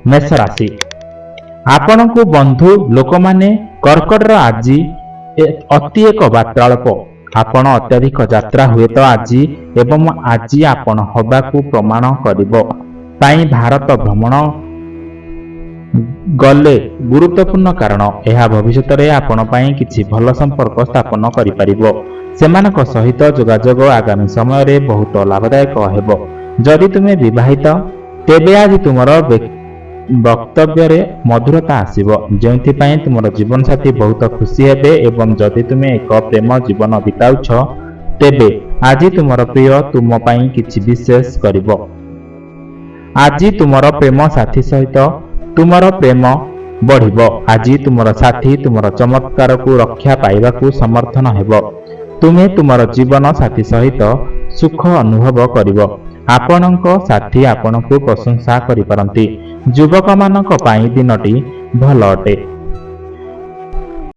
मेष राशि आपणकु बंधु लोक माने कर्कटर आज अति एक वार्तालाप आपण अत्यधिक यात्रा हुए तो आज एवं आज आपण हवाकू प्रमाण करिबो पाई भारत भ्रमण गले गुरुत्वपूर्ण कारण यह भविष्य में आपण पाई किछि भल संपर्क स्थापन करि परिबो सेमानक सहित जोगाजोग आगामी समय रे बहुत लाभदायक हेबो। जदि तुमे विवाहित तेबे आज तुमर वक्तव्य रे मधुरता आसीबो जेउथिपाई तुमर जीवन साथी बहुत खुशी हेबे एवं जदि तुमे एक प्रेम जीवन बिताउछ तेबे आज तुमर प्रिय तुम पाई किछि विशेष करिबो। आज तुमर प्रेम साथी सहित तुमर प्रेम बढ़िबो। आज तुमर साथी तुमर चमत्कार को रक्षा पाइबाकू समर्थन हेबो। तुमे तुमर जीवन साथी सहित सुख अनुभव करिबो। आपणक साथी आपणकू प्रशंसा करि पारंती। युवक मानक पाई दिनटी भल अटे।